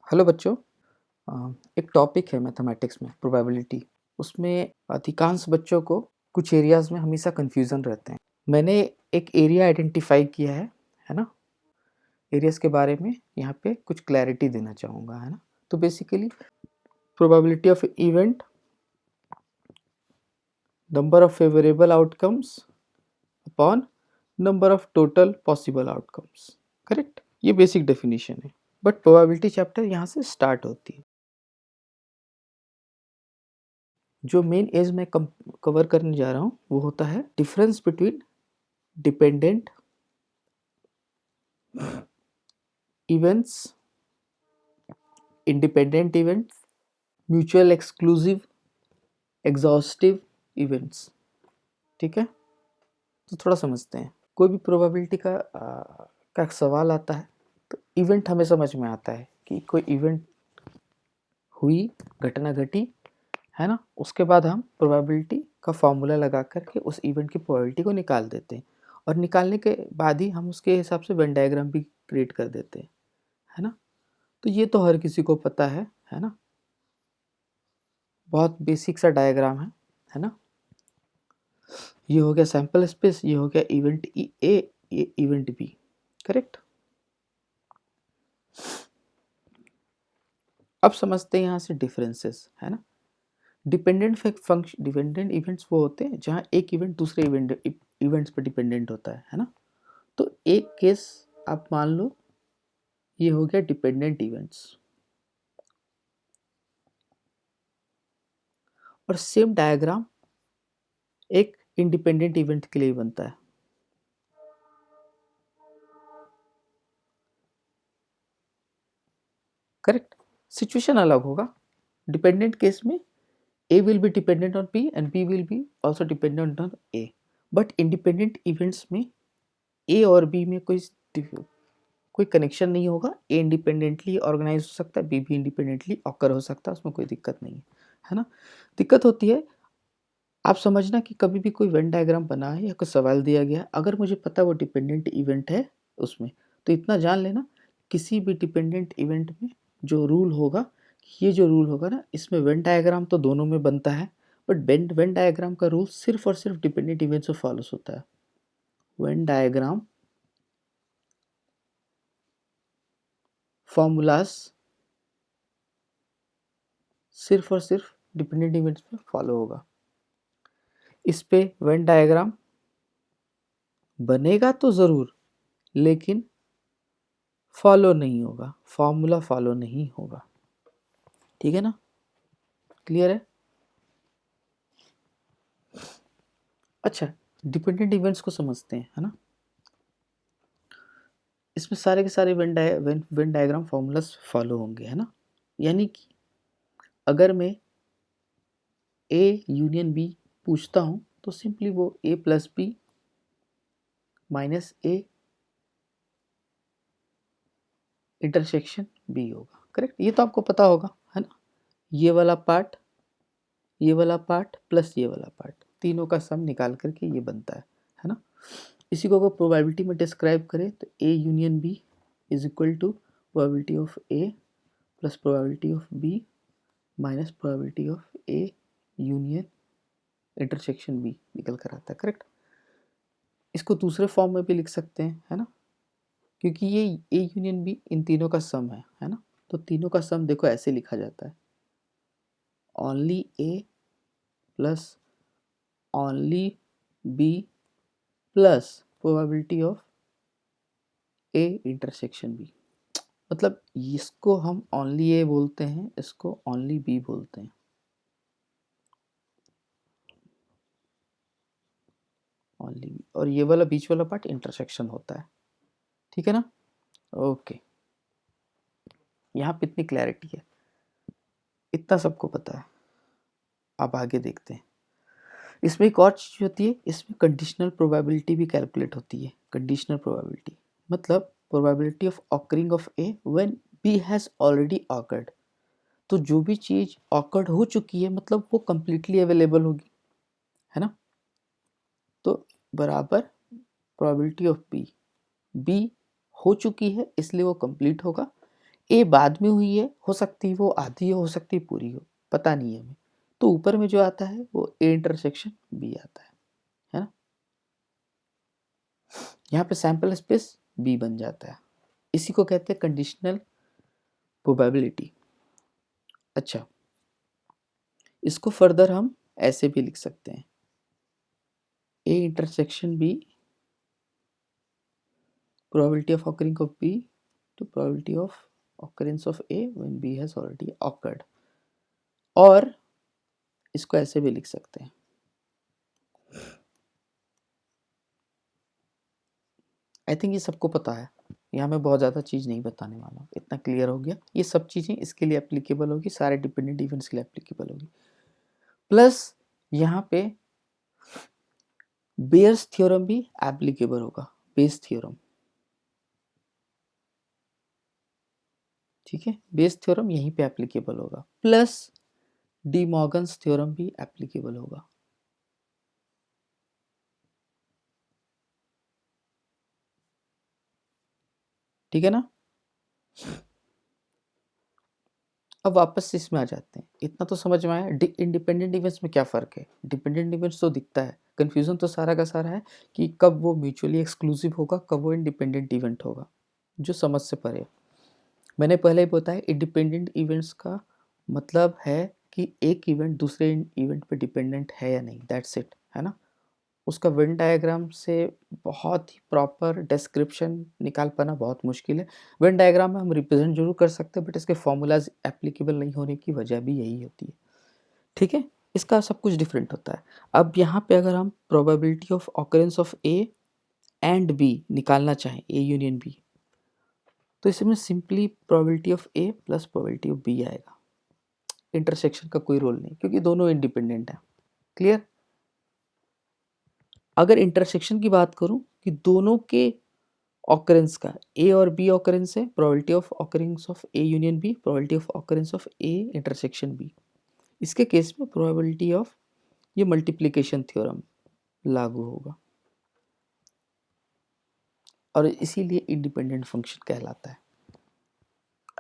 Hello बच्चों। एक topic है मैथमेटिक्स में प्रोबेबिलिटी। उसमें अधिकांश बच्चों को कुछ एरियाज में हमेशा कंफ्यूजन रहते हैं। मैंने एक एरिया आइडेंटिफाई किया है ना। एरियाज के बारे में यहाँ पे कुछ क्लैरिटी देना चाहूँगा, है ना। तो basically probability of event, number of favourable outcomes upon number of total possible outcomes. Correct, ये बेसिक डेफिनेशन है। बट प्रोबेबिलिटी चैप्टर यहाँ से स्टार्ट होती है। जो मेन एज मैं कवर करने जा रहा हूँ वो होता है difference between dependent events, independent events, mutual exclusive, exhaustive events. ठीक है, तो थोड़ा समझते हैं। कोई भी प्रोबेबिलिटी का सवाल आता है तो इवेंट हमें समझ में आता है कि कोई इवेंट हुई, घटना घटी, है ना। उसके बाद हम प्रोबेबिलिटी का फॉर्मूला लगा करके उस इवेंट की प्रोबेबिलिटी को निकाल देते हैं, और निकालने के बाद ही हम उसके हिसाब से वेन डायग्राम भी क्रिएट कर देते हैं, है ना। तो ये तो हर किसी को पता है ना। बहुत बेसिक सा डायग्राम है ना। ये हो गया सैंपल स्पेस, ये हो गया इवेंट ए, ये इवेंट बी। करेक्ट। अब समझते हैं यहाँ से डिफरेंसेस, है ना। डिपेंडेंट इवेंट्स वो होते हैं जहाँ एक इवेंट दूसरे इवेंट्स पर डिपेंडेंट होता है ना। तो एक केस आप मान लो, ये हो गया डिपेंडेंट इवेंट्स, और सेम डायग्राम एक इंडिपेंडेंट इवेंट के लिए बनता है। करेक्ट। सिचुएशन अलग होगा। डिपेंडेंट केस में A will be dependent on B and B will be also dependent on A. But independent events में A और B में कोई कनेक्शन नहीं होगा। A इंडिपेंडेंटली ऑर्गेनाइज हो सकता है, B भी इंडिपेंडेंटली ऑकर हो सकता है, उसमें कोई दिक्कत नहीं है ना। दिक्कत होती है, आप समझना कि कभी भी कोई वेन डायग्राम बना है या कोई सवाल दिया गया है, अगर मुझे पता वो डिपेंडेंट इवेंट है उसमें, तो इतना जान लेना किसी भी डिपेंडेंट इवेंट में जो रूल होगा, ये जो रूल होगा ना, इसमें वेन डायग्राम तो दोनों में बनता है, बट वेन डायग्राम का रूल सिर्फ और सिर्फ डिपेंडेंट इवेंट से फॉलोस होता है। वेन डायग्राम फॉर्मूलास सिर्फ और सिर्फ डिपेंडेंट इवेंट्स पे फॉलो होगा। इस पे वेन डायग्राम बनेगा तो ज़रूर, लेकिन फॉलो नहीं होगा, फॉर्मूला फॉलो नहीं होगा। ठीक है ना, क्लियर है। अच्छा, डिपेंडेंट इवेंट्स को समझते हैं, है ना। इसमें सारे के सारे वेन डायग्राम फॉर्मूलास फॉलो होंगे, है ना। यानी कि अगर मैं ए यूनियन बी पूछता हूँ तो सिंपली वो A plus B minus A intersection B होगा। करेक्ट, ये तो आपको पता होगा, है ना। ये वाला पार्ट, ये वाला पार्ट प्लस ये वाला पार्ट, तीनों का सम निकाल करके ये बनता है ना। इसी को अगर प्रोबेबिलिटी में डिस्क्राइब करें तो A union B is equal to probability of A plus probability of B minus probability of A union intersection B निकल कर आता है। करेक्ट। इसको दूसरे फॉर्म में भी लिख सकते हैं, है ना, क्योंकि ये ए यूनियन बी इन तीनों का सम है ना। तो तीनों का सम देखो ऐसे लिखा जाता है, only A plus only B plus probability of A intersection B. मतलब इसको हम ओनली ए बोलते हैं, इसको ओनली बी बोलते हैं। ओनली बी, और ये वाला बीच वाला पार्ट इंटरसेक्शन होता है। ठीक है ना। ओके, यहाँ पे इतनी क्लैरिटी है, इतना सबको पता है। अब आगे देखते हैं। इसमें एक और चीज़ होती है, इसमें कंडीशनल प्रोबेबिलिटी भी कैलकुलेट होती है। कंडीशनल प्रोबेबिलिटी मतलब probability of occurring of A when B has already occurred. तो जो भी चीज़ ऑकर्ड हो चुकी है मतलब वो कंप्लीटली अवेलेबल होगी, है ना। तो बराबर प्रोबेबिलिटी ऑफ बी, बी हो चुकी है इसलिए वो कंप्लीट होगा। ए बाद में हुई है, हो सकती है वो आधी हो सकती है पूरी हो, पता नहीं है हमें। तो ऊपर में जो आता है वो ए इंटरसेक्शन बी आता है ना। यहाँ पे सैंपल स्पेस बी बन जाता है, इसी को कहते हैं कंडीशनल प्रोबेबिलिटी। अच्छा, इसको फर्दर हम ऐसे भी लिख सकते हैं, A intersection B probability of occurring of B to probability of occurrence of A when B has already occurred। और इसको ऐसे भी लिख सकते हैं, आई थिंक ये सबको पता है, यहाँ मैं बहुत ज़्यादा चीज़ नहीं बताने वाला हूँ, इतना क्लियर हो गया। ये सब चीज़ें इसके लिए एप्लीकेबल होगी, सारे डिपेंडेंट इवेंट्स के लिए एप्लीकेबल होगी। प्लस यहाँ पे बेयर्स थ्योरम भी एप्लीकेबल होगा, बेस थ्योरम, ठीक है, बेस थ्योरम यहीं पे एप्लीकेबल होगा, प्लस डी मॉर्गन्स थ्योरम भी एप्लीकेबल होगा। ठीक है ना। अब वापस इसमें आ जाते हैं, इतना तो समझ में आया इंडिपेंडेंट इवेंट्स में क्या फ़र्क है। डिपेंडेंट इवेंट्स तो दिखता है, कन्फ्यूज़न तो सारा का सारा है कि कब वो म्यूचुअली एक्सक्लूसिव होगा, कब वो इंडिपेंडेंट इवेंट होगा, जो समझ से परे। मैंने पहले ही बताया इंडिपेंडेंट इवेंट्स का मतलब है कि एक इवेंट दूसरे इवेंट पे डिपेंडेंट है या नहीं, दैट्स इट, है ना। उसका वेन डायग्राम से बहुत ही प्रॉपर डिस्क्रिप्शन निकाल पाना बहुत मुश्किल है। वेन डायग्राम में हम रिप्रेजेंट जरूर कर सकते हैं, बट इसके फॉर्मूलाज एप्लीकेबल नहीं होने की वजह भी यही होती है, ठीक है। इसका सब कुछ डिफरेंट होता है। अब यहाँ पे अगर हम probability of occurrence of A and B निकालना चाहें, ए यूनियन बी, तो इसमें simply probability of A plus probability of B आएगा, इंटरसेक्शन का कोई रोल नहीं, क्योंकि दोनों इंडिपेंडेंट है। क्लियर। अगर इंटरसेक्शन की बात करूं कि दोनों के ऑकरेंस का, ए और बी ऑकरेंस है, probability of occurrence of A union B, probability of occurrence of A intersection B, इसके केस में प्रोबेबिलिटी ऑफ ये मल्टीप्लिकेशन थ्योरम लागू होगा, और इसीलिए इंडिपेंडेंट फंक्शन कहलाता है।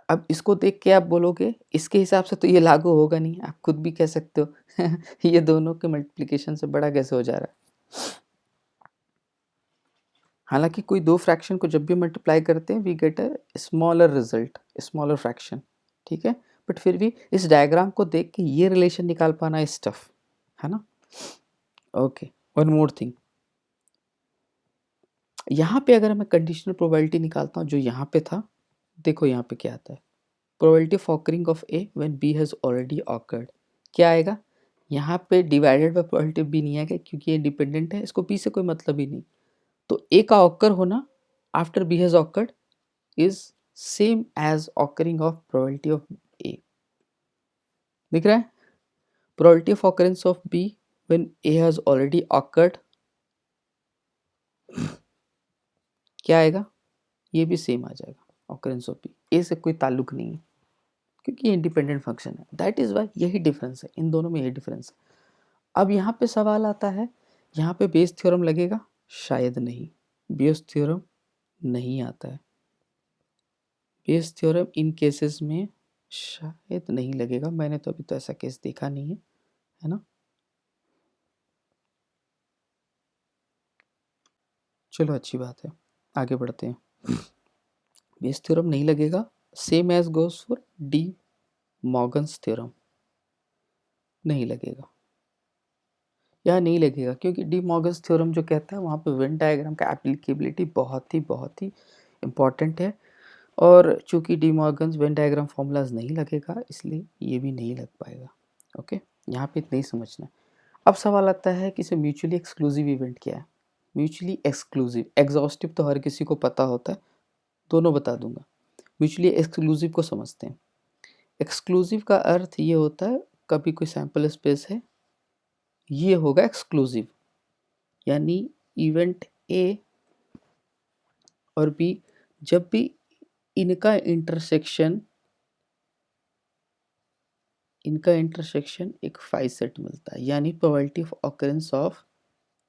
अब इसको देख के आप बोलोगे इसके हिसाब से तो ये लागू होगा नहीं, आप खुद भी कह सकते हो ये दोनों के मल्टीप्लिकेशन से बड़ा कैसे हो जा रहा है। हालांकि कोई दो फ्रैक्शन को जब भी मल्टीप्लाई करते हैं we get a smaller result, smaller fraction, ठीक है, बट फिर भी इस डायग्राम को देख के ये रिलेशन निकाल पाना इज टफ, है ना। ओके, वन मोर थिंग, यहाँ पे अगर मैं कंडीशनल प्रोबेबिलिटी निकालता हूँ जो यहाँ पे था, देखो यहाँ पे क्या आता है, probability of occurring of A when B has already occurred, क्या आएगा, यहाँ पे डिवाइडेड बाय प्रोबेबिलिटी बी नहीं आएगा क्योंकि ये इंडिपेंडेंट है, इसको बी से कोई मतलब ही नहीं। तो ए का ऑकर होना after B has occurred is same as occurring of probability of A, दिख रहा है। Probability of occurrence of B when A has already occurred क्या आएगा, ये भी सेम आ जाएगा, ऑकरेंस ऑफ बी, ए से कोई ताल्लुक नहीं है क्योंकि ये इंडिपेंडेंट फंक्शन है, दैट इज वाई, यही डिफरेंस है, इन दोनों में यही डिफरेंस है। अब यहाँ पे सवाल आता है, यहाँ पे बेस थ्योरम लगेगा, शायद नहीं, बेस थ्योरम नहीं आता है, बेस थ्योरम इन केसेस में शायद नहीं लगेगा, मैंने तो अभी तो ऐसा केस देखा नहीं है ना। चलो अच्छी बात है, आगे बढ़ते हैं। बेस थ्योरम नहीं लगेगा, same as goes for De Morgan's theorem, नहीं लगेगा, या नहीं लगेगा क्योंकि डी मॉर्गन्स थ्योरम जो कहता है वहाँ पे वेन डायग्राम का एप्लीकेबिलिटी बहुत ही इम्पॉर्टेंट है, और चूंकि D Morgan's Venn diagram formulas नहीं लगेगा इसलिए ये भी नहीं लग पाएगा। ओके, यहाँ पे इतना ही समझना है। अब सवाल आता है कि म्यूचुअली एक्सक्लूसिव इवेंट क्या है। म्यूचुअली एक्सक्लूसिव, एग्जॉस्टिव तो हर किसी को पता होता है, दोनों बता दूंगा। म्यूचुअली एक्सक्लूसिव को समझते हैं। एक्सक्लूसिव का अर्थ ये होता है, कभी कोई सैंपल स्पेस है, ये होगा एक्सक्लूसिव, यानी इवेंट ए और बी जब भी इनका इंटरसेक्शन एक फाई सेट मिलता है, यानी probability of occurrence of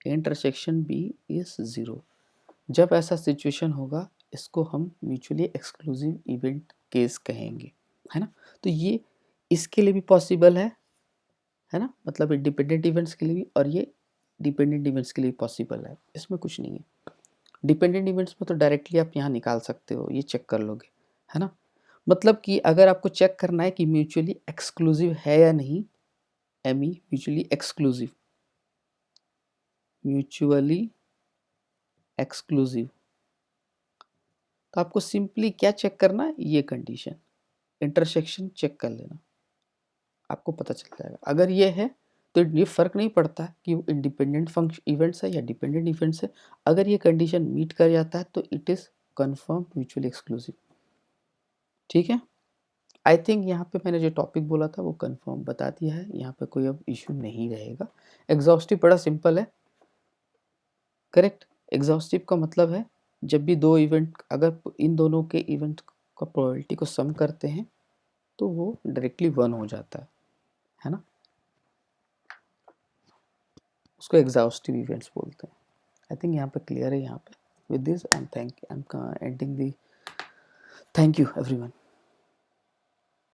intersection B is 0। जब ऐसा सिचुएशन होगा इसको हम म्यूचुअली एक्सक्लूसिव इवेंट केस कहेंगे, है ना। तो ये इसके लिए भी पॉसिबल है ना, मतलब इंडिपेंडेंट इवेंट्स के लिए भी, और ये डिपेंडेंट इवेंट्स के लिए पॉसिबल है, इसमें कुछ नहीं है। डिपेंडेंट इवेंट्स में तो डायरेक्टली आप यहाँ निकाल सकते हो, ये चेक कर लोगे, है ना। मतलब कि अगर आपको चेक करना है कि म्यूचुअली एक्सक्लूसिव है या नहीं, ME mutually exclusive, mutually exclusive, तो आपको सिंपली क्या चेक करना है, ये कंडीशन इंटरसेक्शन चेक कर लेना, आपको पता चल जाएगा। अगर ये है तो ये फ़र्क नहीं पड़ता कि वो इंडिपेंडेंट फंक्शन इवेंट्स है या डिपेंडेंट इवेंट्स है, अगर ये कंडीशन मीट कर जाता है तो it is confirm mutually exclusive. ठीक है, आई थिंक यहाँ पे मैंने जो टॉपिक बोला था वो कन्फर्म बता दिया है, यहाँ पे कोई अब इश्यू नहीं रहेगा। एग्जॉस्टिव बड़ा सिंपल है, करेक्ट। एग्जॉस्टिव का मतलब है जब भी दो इवेंट, अगर इन दोनों के इवेंट का प्रोबेबिलिटी को सम करते हैं तो वो डायरेक्टली 1 हो जाता है ना, उसको एग्जॉस्टिव इवेंट्स बोलते हैं। आई थिंक यहाँ पे क्लियर है। यहाँ पे with this I am ending the, thank you everyone.